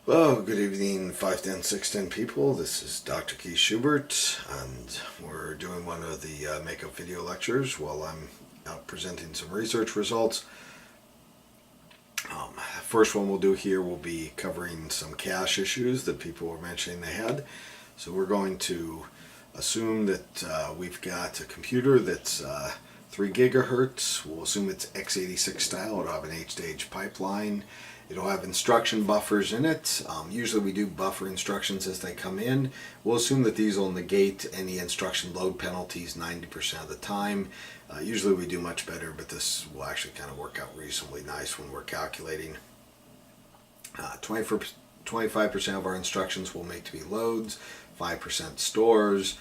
Well, good evening, 510, 610 people. This is Dr. Keith Schubert, and we're doing one of the makeup video lectures while I'm out presenting some research results. First one we'll do here will be covering some cache issues that people were mentioning they had. So we're going to assume that we've got a computer that's 3 gigahertz. We'll assume it's x86 style. It'll have an H-stage pipeline. It'll have instruction buffers in it. Usually we do buffer instructions as they come in. We'll assume that these will negate any instruction load penalties 90% of the time. Usually we do much better, but this will actually kind of work out reasonably nice when we're calculating. 25% of our instructions we'll make to be loads, 5% stores.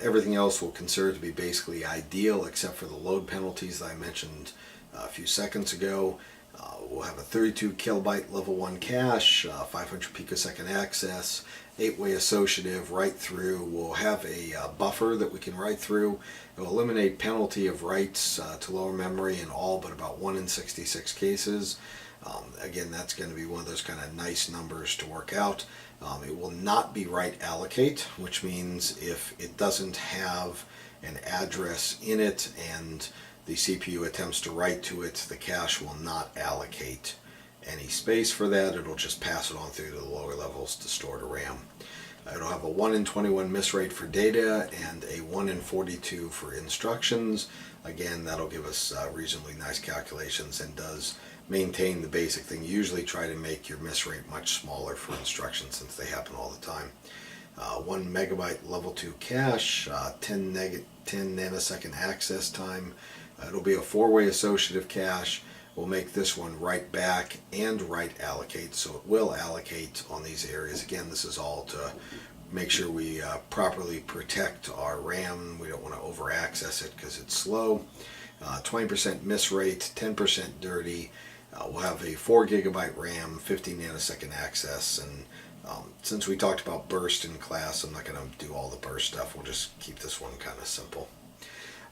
Everything else we'll consider to be basically ideal except for the load penalties that I mentioned a few seconds ago. We'll have a 32 kilobyte level 1 cache, 500 picosecond access, 8-way associative, write through. We'll have a buffer that we can write through. It will eliminate penalty of writes to lower memory in all but about 1 in 66 cases. Again, that's going to be one of those kind of nice numbers to work out. It will not be write allocate, which means if it doesn't have an address in it and the CPU attempts to write to it, the cache will not allocate any space for that. It'll just pass it on through to the lower levels to store to RAM. It'll have a 1 in 21 miss rate for data and a 1 in 42 for instructions. Again, that'll give us reasonably nice calculations and does maintain the basic thing. You usually try to make your miss rate much smaller for instructions since they happen all the time. 1 megabyte level 2 cache, 10 nanosecond access time. It'll be a 4-way associative cache. We'll make this one write back and write allocate, so it will allocate on these areas. Again, this is all to make sure we properly protect our RAM. We don't want to over access it because it's slow. 20% miss rate, 10% dirty. We'll have a 4 gigabyte RAM, 50 nanosecond access, and since we talked about burst in class, I'm not going to do all the burst stuff. We'll just keep this one kind of simple.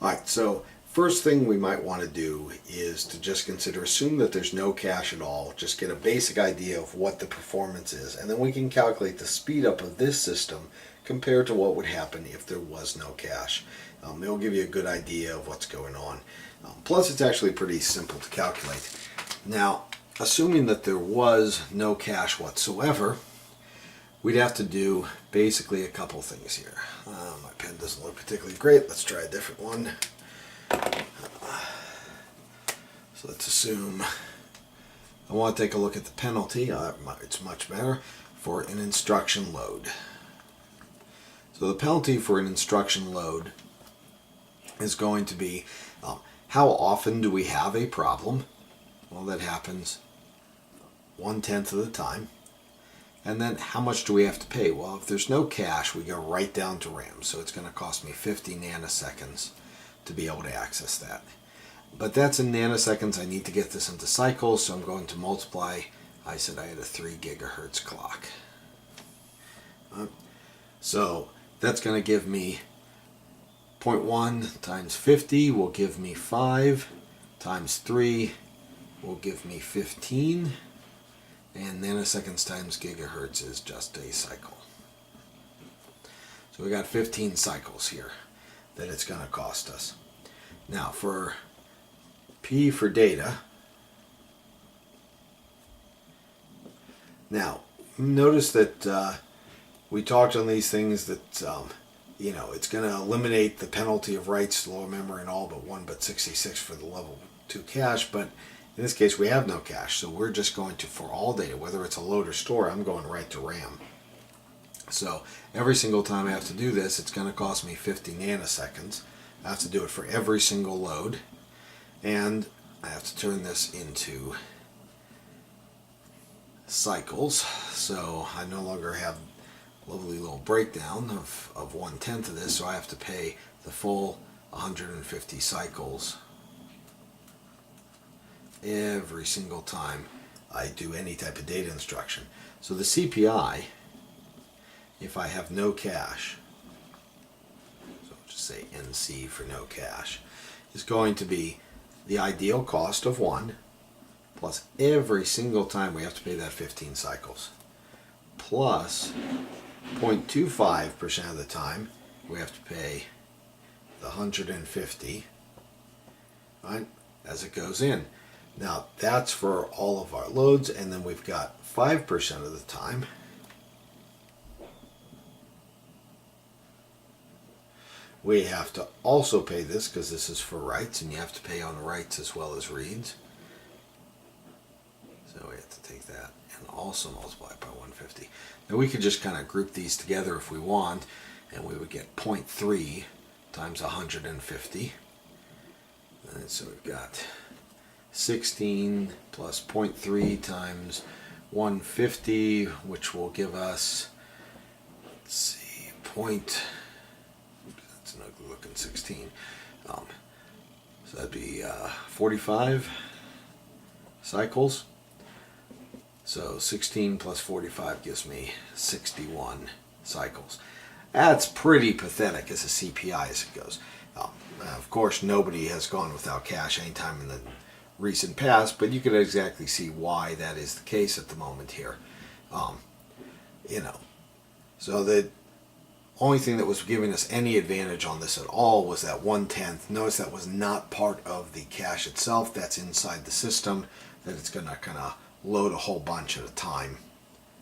Alright, so first thing we might want to do is to just assume that there's no cache at all, just get a basic idea of what the performance is, and then we can calculate the speed up of this system compared to what would happen if there was no cache. It'll give you a good idea of what's going on. Plus it's actually pretty simple to calculate. Now, assuming that there was no cache whatsoever, we'd have to do basically a couple things here. My pen doesn't look particularly great. Let's try a different one. So let's assume I want to take a look at the penalty. It's much better for an instruction load. So the penalty for an instruction load is going to be how often do we have a problem? Well, that happens 1/10 of the time. And then how much do we have to pay? Well, if there's no cache, we go right down to RAM. So it's going to cost me 50 nanoseconds to be able to access that. But that's in nanoseconds. I need to get this into cycles, so I'm going to multiply. I said I had a 3 gigahertz clock. So that's going to give me 0.1 times 50 will give me 5, times 3 will give me 15, and nanoseconds times gigahertz is just a cycle. So we got 15 cycles here that it's going to cost us. Now for P for data, now notice that we talked on these things that it's going to eliminate the penalty of writes to lower memory and all but 1 but 66 for the level 2 cache, but in this case we have no cache, so we're just going to, for all data, whether it's a load or store, I'm going right to RAM. So every single time I have to do this, it's going to cost me 50 nanoseconds. I have to do it for every single load, and I have to turn this into cycles. So I no longer have a lovely little breakdown of 1/10 of this, so I have to pay the full 150 cycles every single time I do any type of data instruction. So the CPI, if I have no cache, so I'll just say NC for no cache, is going to be the ideal cost of 1 plus every single time we have to pay that 15 cycles, plus 0.25% of the time, we have to pay the 150, right, as it goes in. Now that's for all of our loads, and then we've got 5% of the time we have to also pay this, because this is for writes, and you have to pay on writes as well as reads. So we have to take that and also multiply by 150. Now we could just kind of group these together if we want, and we would get 0.3 times 150. And so we've got 16 plus 0.3 times 150, which will give us, let's see, that's an ugly looking 16. So that'd be 45 cycles. So 16 plus 45 gives me 61 cycles. That's pretty pathetic as a CPI as it goes. Of course, nobody has gone without cash anytime in the recent past, but you could exactly see why that is the case at the moment here. So the only thing that was giving us any advantage on this at all was that 1/10. Notice that was not part of the cache itself. That's inside the system, that it's going to kind of load a whole bunch at a time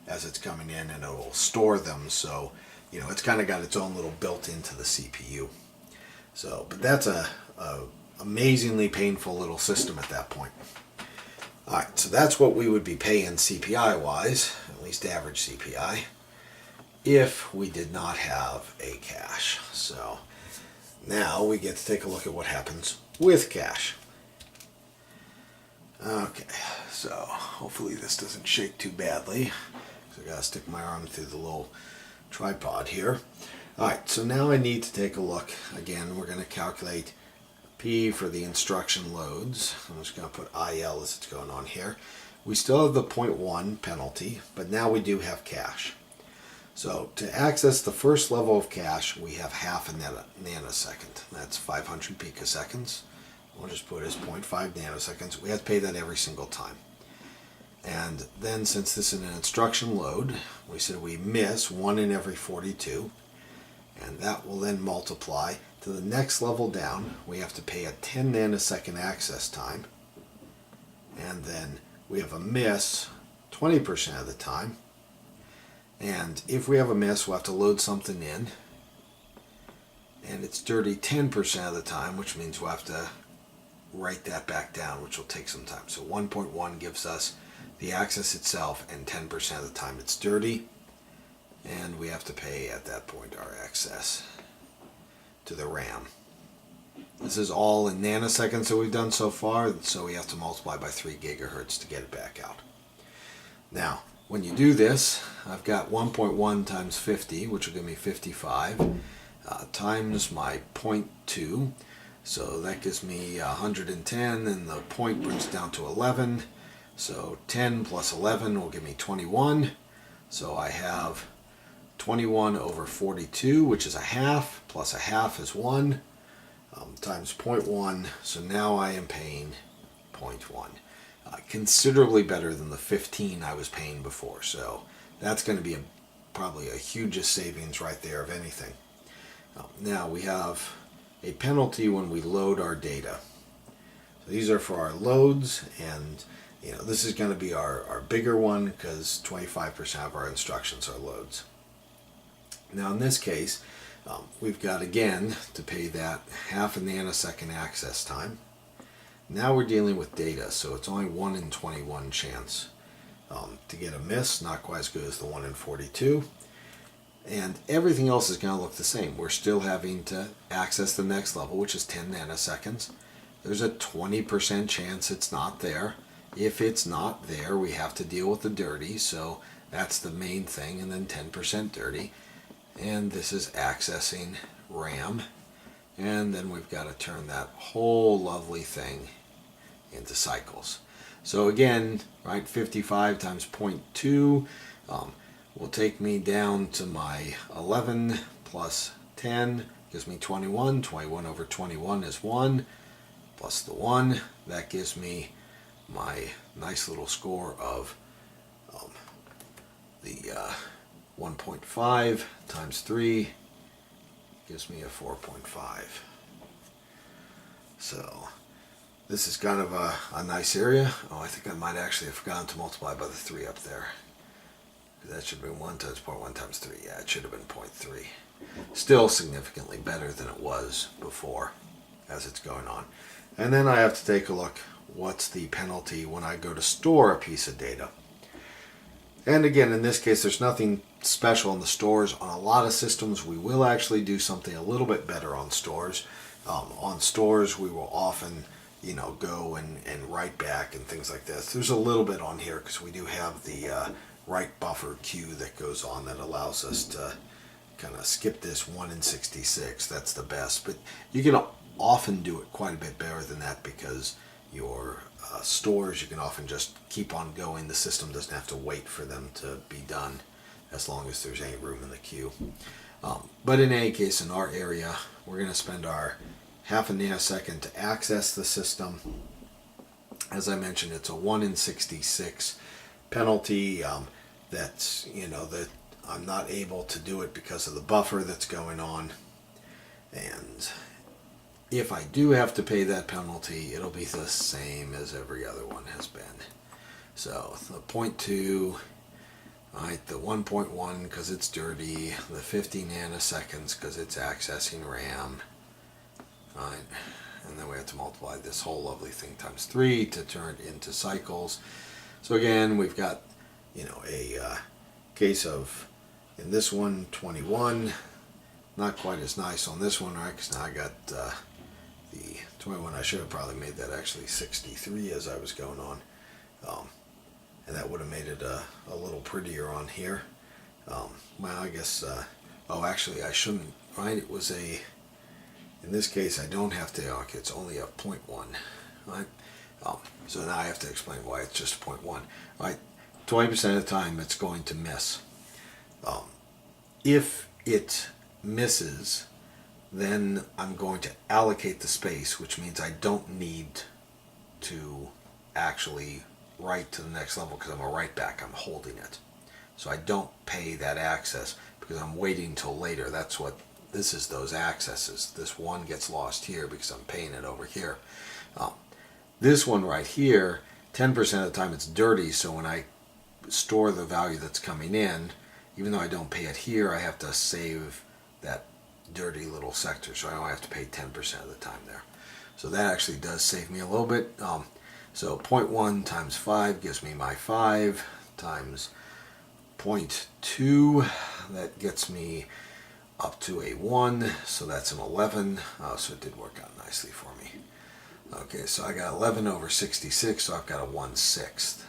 as it's coming in, and it will store them. So, it's kind of got its own little built into the CPU. So, but that's a amazingly painful little system at that point. All right, so that's what we would be paying CPI wise, at least average CPI, if we did not have a cache. So now we get to take a look at what happens with cache. Okay, so hopefully this doesn't shake too badly, so I gotta stick my arm through the little tripod here. All right, so now I need to take a look. Again, we're going to calculate P for the instruction loads. I'm just going to put IL as it's going on here. We still have the 0.1 penalty, but now we do have cache. So to access the first level of cache, we have half a nanosecond. That's 500 picoseconds. We'll just put as 0.5 nanoseconds. We have to pay that every single time. And then, since this is an instruction load, we said we miss 1 in every 42. And that will then multiply to the next level down. We have to pay a 10 nanosecond access time. And then we have a miss 20% of the time. And if we have a miss, we'll have to load something in. And it's dirty 10% of the time, which means we'll have to write that back down, which will take some time. So 1.1 gives us the access itself, and 10% of the time it's dirty. And we have to pay at that point our access to the RAM. This is all in nanoseconds that we've done so far, so we have to multiply by 3 gigahertz to get it back out. Now, when you do this, I've got 1.1 times 50, which will give me 55, times my 0.2. So that gives me 110, and the point brings down to 11. So 10 plus 11 will give me 21. So I have 21 over 42, which is a half, plus a half is 1, times 0.1. So now I am paying 0.1. Considerably better than the 15 I was paying before. So that's going to be probably a hugest savings right there of anything. Now we have a penalty when we load our data. So these are for our loads, and this is going to be our bigger one, because 25% of our instructions are loads. Now in this case, we've got again to pay that half a nanosecond access time. Now we're dealing with data, so it's only 1 in 21 chance to get a miss, not quite as good as the 1 in 42. And everything else is going to look the same. We're still having to access the next level, which is 10 nanoseconds. There's a 20% chance it's not there. If it's not there, we have to deal with the dirty, so that's the main thing, and then 10% dirty. And this is accessing RAM. And then we've got to turn that whole lovely thing into cycles. So again, right, 55 times 0.2 will take me down to my 11 plus 10 gives me 21. 21 over 21 is 1, plus the 1. That gives me my nice little score of the 1.5 times 3 gives me a 4.5. So this is kind of a nice area. Oh, I think I might actually have forgotten to multiply by the 3 up there. That should have been 1 times 0.1 times 3. Yeah, it should have been 0.3. Still significantly better than it was before as it's going on. And then I have to take a look, what's the penalty when I go to store a piece of data. And again, in this case, there's nothing special in the stores. On a lot of systems, we will actually do something a little bit better on stores. On stores, we will often, go and write back and things like this. There's a little bit on here because we do have the write buffer queue that goes on that allows us to kind of skip this 1 in 66. That's the best. But you can often do it quite a bit better than that because your stores, you can often just keep on going. The system doesn't have to wait for them to be done as long as there's any room in the queue. But in any case, in our area, we're going to spend our half a nanosecond to access the system. As I mentioned, it's a 1 in 66 penalty. That's, that I'm not able to do it because of the buffer that's going on. And if I do have to pay that penalty, it'll be the same as every other one has been. So the 0.2, right, the 1.1 because it's dirty, the 50 nanoseconds because it's accessing RAM, right, and then we have to multiply this whole lovely thing times 3 to turn it into cycles. So again, we've got, a case of, in this one, 21, not quite as nice on this one, right, because now I got the 21. I should have probably made that actually 63 as I was going on. And that would have made it a little prettier on here. Well, I guess, actually I shouldn't, right? It was in this case I don't have to, okay, it's only a 0.1, right? So now I have to explain why it's just a 0.1, right? 20% of the time it's going to miss. If it misses, then I'm going to allocate the space, which means I don't need to actually write to the next level because I'm a write back, I'm holding it. So I don't pay that access because I'm waiting till later. That's what this is, those accesses. This one gets lost here because I'm paying it over here. This one right here, 10% of the time it's dirty, so when I store the value that's coming in, even though I don't pay it here, I have to save that dirty little sector, so I only have to pay 10% of the time there. So that actually does save me a little bit. So 0.1 times 5 gives me my 5 times 0.2, that gets me up to a 1, so that's an 11. So it did work out nicely for me. Okay, so I got 11 over 66, so I've got a 1/6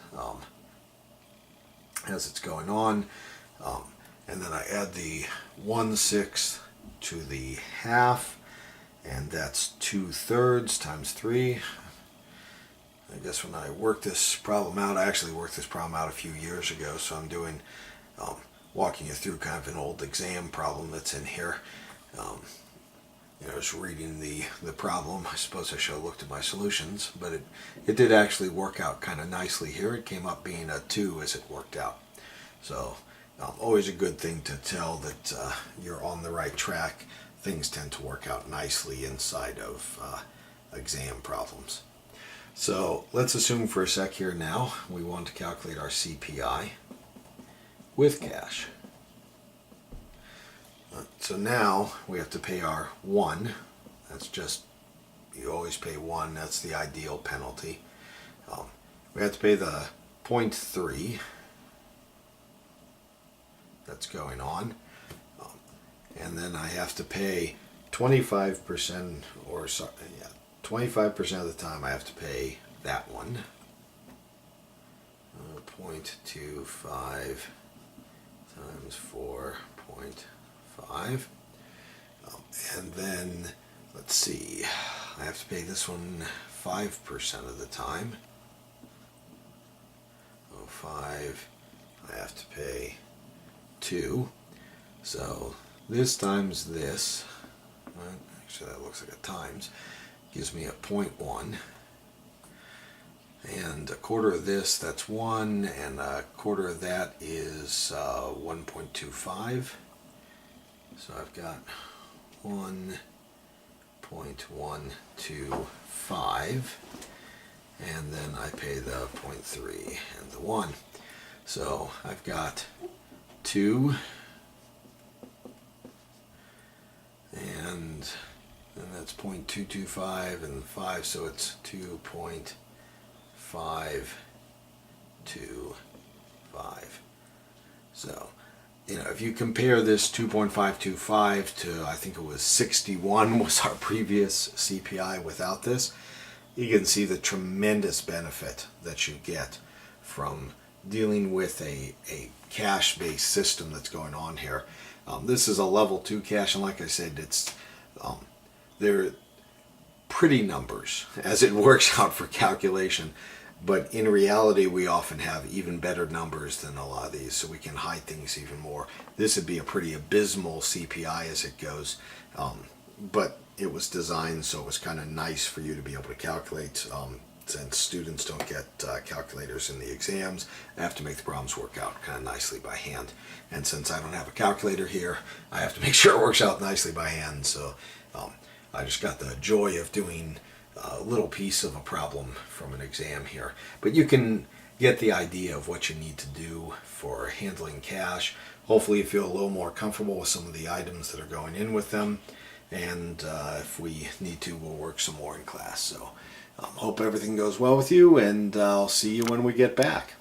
as it's going on. And then I add the 1/6 to the half, and that's 2/3 times 3. I guess when I worked this problem out, I actually worked this problem out a few years ago, so I'm doing, walking you through kind of an old exam problem that's in here. I was reading the problem. I suppose I should have looked at my solutions, but it did actually work out kind of nicely here. It came up being a 2 as it worked out. So always a good thing to tell that you're on the right track. Things tend to work out nicely inside of exam problems. So let's assume for a sec here now we want to calculate our CPI with cash. So now we have to pay our 1. That's just, you always pay 1. That's the ideal penalty. We have to pay the 0.3 that's going on. And then I have to pay 25%, or sorry, 25% of the time I have to pay that one. 0.25 times 4.5. And then, let's see, I have to pay this one 5% of the time. 5, I have to pay 2. So this times this, right? Actually that looks like a times, gives me a 0.1. And a quarter of this, that's 1, and a quarter of that is 1.25. So I've got 1.125, and then I pay the 0.3 and the 1. So I've got 2, and then that's 0.225 and 5, so it's 2.525. So, if you compare this 2.525 to, I think it was 61 was our previous CPI without this, you can see the tremendous benefit that you get from dealing with a cache-based system that's going on here. This is a level 2 cache, and like I said, they're pretty numbers as it works out for calculation, but in reality we often have even better numbers than a lot of these, so we can hide things even more. This would be a pretty abysmal CPI as it goes, but it was designed so it was kind of nice for you to be able to calculate. Since students don't get calculators in the exams, I have to make the problems work out kind of nicely by hand. And since I don't have a calculator here, I have to make sure it works out nicely by hand. So I just got the joy of doing a little piece of a problem from an exam here. But you can get the idea of what you need to do for handling cache. Hopefully you feel a little more comfortable with some of the items that are going in with them. And if we need to, we'll work some more in class. So hope everything goes well with you, and I'll see you when we get back.